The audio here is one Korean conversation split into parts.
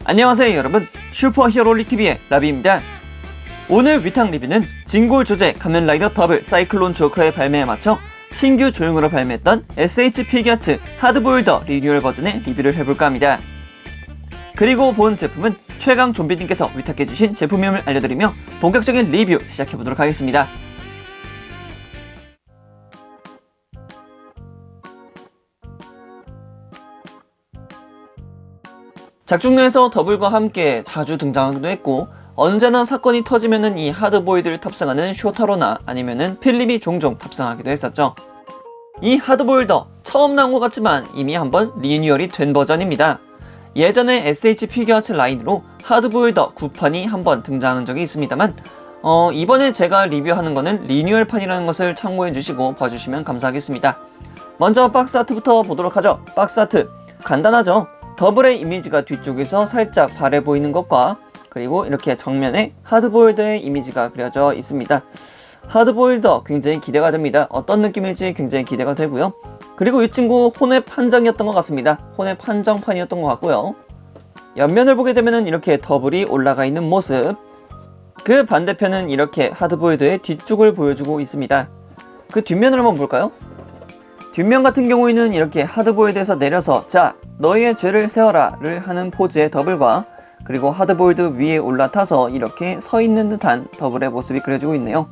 안녕하세요 여러분, 슈퍼히어로릭TV의 라비입니다. 오늘 위탁 리뷰는 진골 조제 가면라이더 더블 사이클론 조커의 발매에 맞춰 신규 조형으로 발매했던 SH 피겨츠 하드보일더 리뉴얼 버전의 리뷰를 해볼까 합니다. 그리고 본 제품은 최강 좀비님께서 위탁해주신 제품임을 알려드리며 본격적인 리뷰 시작해보도록 하겠습니다. 작중로에서 더블과 함께 자주 등장하기도 했고, 언제나 사건이 터지면은 이 하드보일드를 탑승하는 쇼타로나 아니면은 필립이 종종 탑승하기도 했었죠. 이 하드보일더 처음 나온 것 같지만 이미 한번 리뉴얼이 된 버전입니다. 예전에 SH 피겨츠 라인으로 하드보일더 9판이 한번 등장한 적이 있습니다만 이번에 제가 리뷰하는 거는 리뉴얼판이라는 것을 참고해주시고 봐주시면 감사하겠습니다. 먼저 박스 아트부터 보도록 하죠. 박스 아트 간단하죠. 더블의 이미지가 뒤쪽에서 살짝 바래 보이는 것과 그리고 이렇게 정면에 하드보일더의 이미지가 그려져 있습니다. 하드보일더 굉장히 기대가 됩니다. 어떤 느낌일지 굉장히 기대가 되고요. 그리고 이 친구 혼합 한정이었던 것 같습니다. 혼합 한정판이었던 것 같고요. 옆면을 보게 되면 이렇게 더블이 올라가 있는 모습, 그 반대편은 이렇게 하드보일더의 뒤쪽을 보여주고 있습니다. 그 뒷면을 한번 볼까요? 뒷면 같은 경우에는 이렇게 하드보일드에서 내려서 자 너희의 죄를 세워라 를 하는 포즈의 더블과 그리고 하드보일드 위에 올라타서 이렇게 서 있는 듯한 더블의 모습이 그려지고 있네요.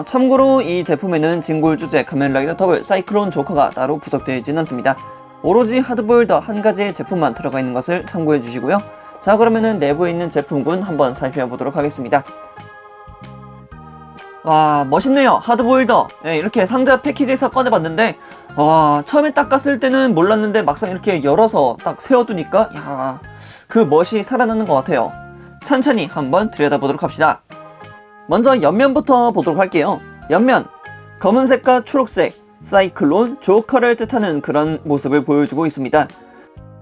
참고로 이 제품에는 진골 주제 가면라이더 더블 사이클론 조커가 따로 부속되어 있지는 않습니다. 오로지 하드보일더 한 가지의 제품만 들어가 있는 것을 참고해 주시고요. 자, 그러면은 내부에 있는 제품군 한번 살펴보도록 하겠습니다. 와, 멋있네요. 하드보일더. 네, 이렇게 상자 패키지에서 꺼내봤는데 와, 처음에 딱 깠을 때는 몰랐는데 막상 이렇게 열어서 딱 세워두니까 야, 그 멋이 살아나는 것 같아요. 찬찬히 한번 들여다보도록 합시다. 먼저 옆면부터 보도록 할게요. 옆면 검은색과 초록색 사이클론 조커를 뜻하는 그런 모습을 보여주고 있습니다.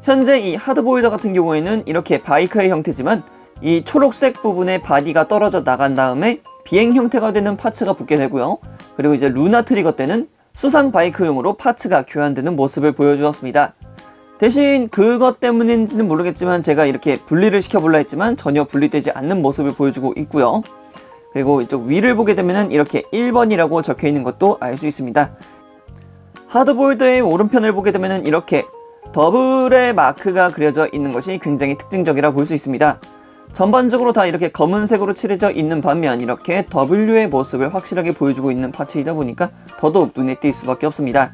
현재 이 하드보일더 같은 경우에는 이렇게 바이크의 형태지만 이 초록색 부분에 바디가 떨어져 나간 다음에 비행 형태가 되는 파츠가 붙게 되고요. 그리고 이제 루나 트리거 때는 수상 바이크용으로 파츠가 교환되는 모습을 보여주었습니다. 대신 그것 때문인지는 모르겠지만 제가 이렇게 분리를 시켜볼라 했지만 전혀 분리되지 않는 모습을 보여주고 있고요. 그리고 이쪽 위를 보게 되면 이렇게 1번이라고 적혀 있는 것도 알 수 있습니다. 하드보일더의 오른편을 보게 되면 이렇게 더블의 마크가 그려져 있는 것이 굉장히 특징적이라 볼 수 있습니다. 전반적으로 다 이렇게 검은색으로 칠해져 있는 반면 이렇게 W의 모습을 확실하게 보여주고 있는 파츠이다 보니까 더더욱 눈에 띌 수밖에 없습니다.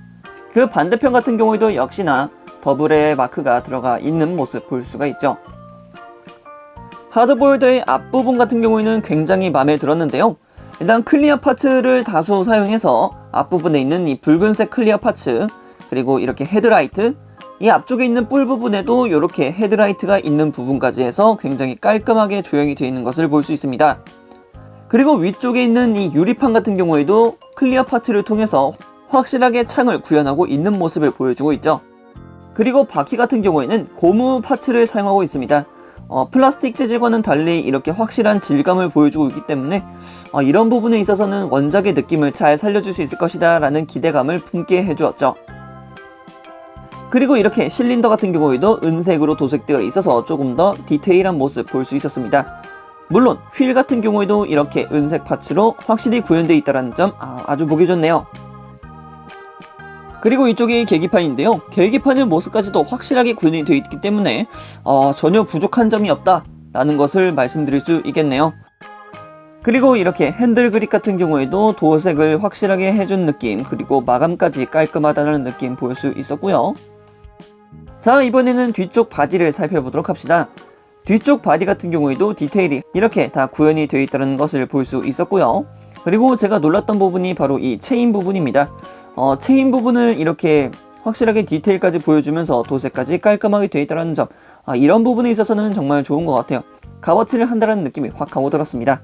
그 반대편 같은 경우에도 역시나 더블의 마크가 들어가 있는 모습 볼 수가 있죠. 하드보일더의 앞부분 같은 경우에는 굉장히 마음에 들었는데요. 일단 클리어 파츠를 다수 사용해서 앞부분에 있는 이 붉은색 클리어 파츠, 그리고 이렇게 헤드라이트, 이 앞쪽에 있는 뿔 부분에도 이렇게 헤드라이트가 있는 부분까지 해서 굉장히 깔끔하게 조형이 되어 있는 것을 볼 수 있습니다. 그리고 위쪽에 있는 이 유리판 같은 경우에도 클리어 파츠를 통해서 확실하게 창을 구현하고 있는 모습을 보여주고 있죠. 그리고 바퀴 같은 경우에는 고무 파츠를 사용하고 있습니다. 플라스틱 재질과는 달리 이렇게 확실한 질감을 보여주고 있기 때문에 이런 부분에 있어서는 원작의 느낌을 잘 살려줄 수 있을 것이다 라는 기대감을 품게 해주었죠. 그리고 이렇게 실린더 같은 경우에도 은색으로 도색되어 있어서 조금 더 디테일한 모습 볼 수 있었습니다. 물론 휠 같은 경우에도 이렇게 은색 파츠로 확실히 구현되어 있다는 점 아주 보기 좋네요. 그리고 이쪽이 계기판인데요. 계기판의 모습까지도 확실하게 구현이 되어 있기 때문에 전혀 부족한 점이 없다 라는 것을 말씀드릴 수 있겠네요. 그리고 이렇게 핸들 그립 같은 경우에도 도색을 확실하게 해준 느낌, 그리고 마감까지 깔끔하다는 느낌 볼 수 있었고요. 자, 이번에는 뒤쪽 바디를 살펴보도록 합시다. 뒤쪽 바디 같은 경우에도 디테일이 이렇게 다 구현이 되어 있다는 것을 볼 수 있었고요. 그리고 제가 놀랐던 부분이 바로 이 체인 부분입니다. 체인 부분을 이렇게 확실하게 디테일까지 보여주면서 도색까지 깔끔하게 되어 있다는 점, 이런 부분에 있어서는 정말 좋은 것 같아요. 값어치를 한다는 느낌이 확 하고 들었습니다.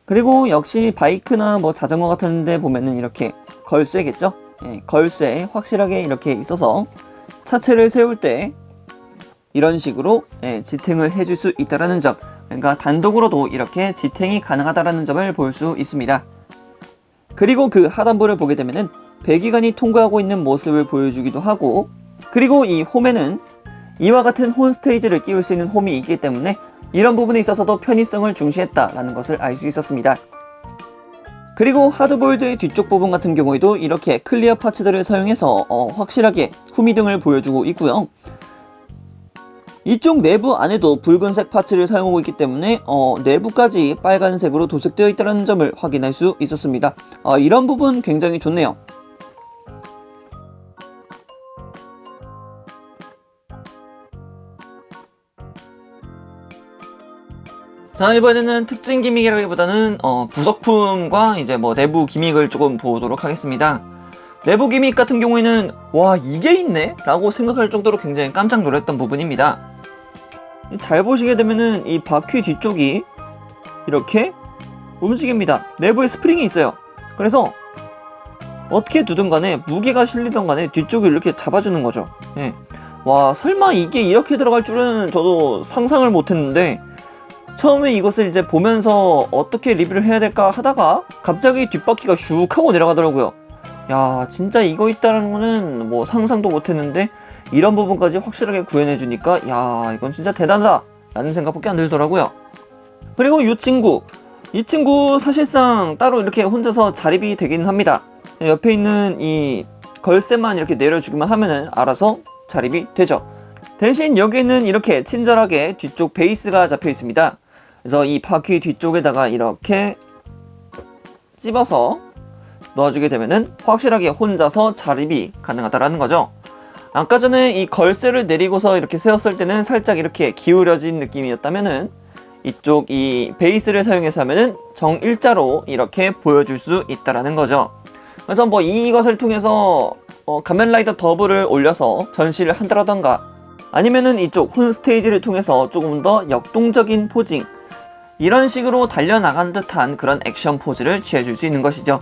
그리고 역시 바이크나 뭐 자전거 같은 데 보면은 이렇게 걸쇠겠죠? 예, 걸쇠 확실하게 이렇게 있어서 차체를 세울 때 이런 식으로 지탱을 해줄 수 있다는 점, 그러니까 단독으로도 이렇게 지탱이 가능하다는 점을 볼 수 있습니다. 그리고 그 하단부를 보게 되면은 배기관이 통과하고 있는 모습을 보여주기도 하고, 그리고 이 홈에는 이와 같은 혼 스테이지를 끼울 수 있는 홈이 있기 때문에 이런 부분에 있어서도 편의성을 중시했다라는 것을 알 수 있었습니다. 그리고 하드보일드의 뒤쪽 부분 같은 경우에도 이렇게 클리어 파츠들을 사용해서 확실하게 후미등을 보여주고 있고요. 이쪽 내부 안에도 붉은색 파츠를 사용하고 있기 때문에 내부까지 빨간색으로 도색되어 있다는 점을 확인할 수 있었습니다. 이런 부분 굉장히 좋네요. 자, 이번에는 특징 기믹이라기보다는 부속품과 이제 뭐 내부 기믹을 조금 보도록 하겠습니다. 내부 기믹 같은 경우에는 와, 이게 있네? 라고 생각할 정도로 굉장히 깜짝 놀랐던 부분입니다. 잘 보시게 되면은 이 바퀴 뒤쪽이 이렇게 움직입니다. 내부에 스프링이 있어요. 그래서 어떻게 두든 간에 무게가 실리던 간에 뒤쪽을 이렇게 잡아주는 거죠. 예. 와, 설마 이게 이렇게 들어갈 줄은 저도 상상을 못했는데 처음에 이것을 이제 보면서 어떻게 리뷰를 해야 될까 하다가 갑자기 뒷바퀴가 슉 하고 내려가더라고요. 야, 진짜 이거 있다는 거는 뭐 상상도 못했는데 이런 부분까지 확실하게 구현해주니까 야, 이건 진짜 대단하다 라는 생각밖에 안 들더라고요. 그리고 이 친구 사실상 따로 이렇게 혼자서 자립이 되긴 합니다. 옆에 있는 이 걸쇠만 이렇게 내려주기만 하면은 알아서 자립이 되죠. 대신 여기는 이렇게 친절하게 뒤쪽 베이스가 잡혀 있습니다. 그래서 이 바퀴 뒤쪽에다가 이렇게 찝어서 넣어주게 되면은 확실하게 혼자서 자립이 가능하다라는 거죠. 아까 전에 이 걸쇠를 내리고서 이렇게 세웠을 때는 살짝 이렇게 기울여진 느낌이었다면은 이쪽 이 베이스를 사용해서 하면은 정일자로 이렇게 보여줄 수 있다라는 거죠. 그래서 뭐 이것을 통해서 가면라이더 더블을 올려서 전시를 한다라던가 아니면은 이쪽 혼 스테이지를 통해서 조금 더 역동적인 포징, 이런 식으로 달려나간 듯한 그런 액션 포즈를 취해줄 수 있는 것이죠.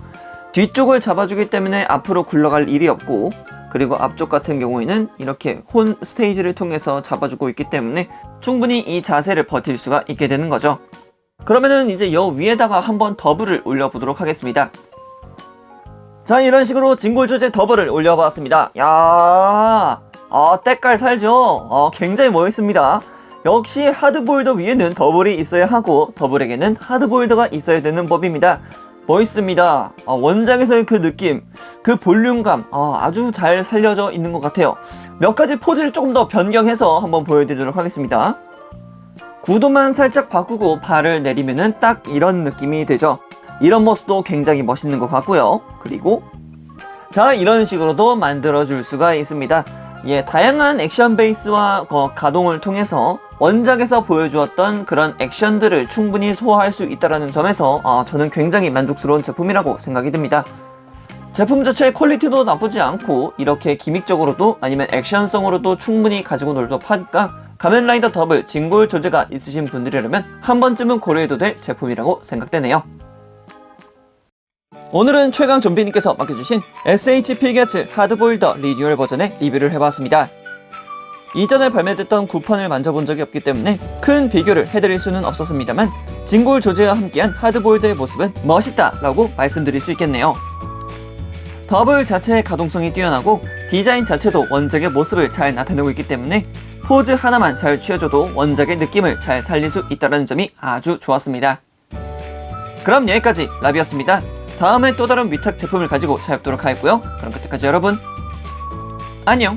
뒤쪽을 잡아주기 때문에 앞으로 굴러갈 일이 없고, 그리고 앞쪽 같은 경우에는 이렇게 혼 스테이지를 통해서 잡아주고 있기 때문에 충분히 이 자세를 버틸 수가 있게 되는 거죠. 그러면은 이제 여 위에다가 한번 더블을 올려보도록 하겠습니다. 자, 이런 식으로 진골 조제 더블을 올려봤습니다. 야, 때깔 살죠? 굉장히 멋있습니다. 역시 하드보일더 위에는 더블이 있어야 하고 더블에게는 하드보일더가 있어야 되는 법입니다. 멋있습니다. 원작에서의 그 느낌, 그 볼륨감 아주 잘 살려져 있는 것 같아요. 몇 가지 포즈를 조금 더 변경해서 한번 보여드리도록 하겠습니다. 구도만 살짝 바꾸고 발을 내리면은 딱 이런 느낌이 되죠. 이런 모습도 굉장히 멋있는 것 같고요. 그리고 자, 이런 식으로도 만들어줄 수가 있습니다. 예, 다양한 액션 베이스와 가동을 통해서 원작에서 보여주었던 그런 액션들을 충분히 소화할 수 있다는 점에서 저는 굉장히 만족스러운 제품이라고 생각이 듭니다. 제품 자체의 퀄리티도 나쁘지 않고 이렇게 기믹적으로도 아니면 액션성으로도 충분히 가지고 놀도 파니까 가면라이더 더블 진골 조제가 있으신 분들이라면 한 번쯤은 고려해도 될 제품이라고 생각되네요. 오늘은 최강 좀비님께서 맡겨주신 SH 필기아츠 하드보일더 리뉴얼 버전의 리뷰를 해봤습니다. 이전에 발매됐던 9판을 만져본 적이 없기 때문에 큰 비교를 해드릴 수는 없었습니다만 진골 조제와 함께한 하드보일더의 모습은 멋있다 라고 말씀드릴 수 있겠네요. 더블 자체의 가동성이 뛰어나고 디자인 자체도 원작의 모습을 잘 나타내고 있기 때문에 포즈 하나만 잘 취해줘도 원작의 느낌을 잘 살릴 수 있다는 점이 아주 좋았습니다. 그럼 여기까지 라비였습니다. 다음에 또 다른 위탁 제품을 가지고 찾아뵙도록 하겠고요. 그럼 그때까지 여러분 안녕.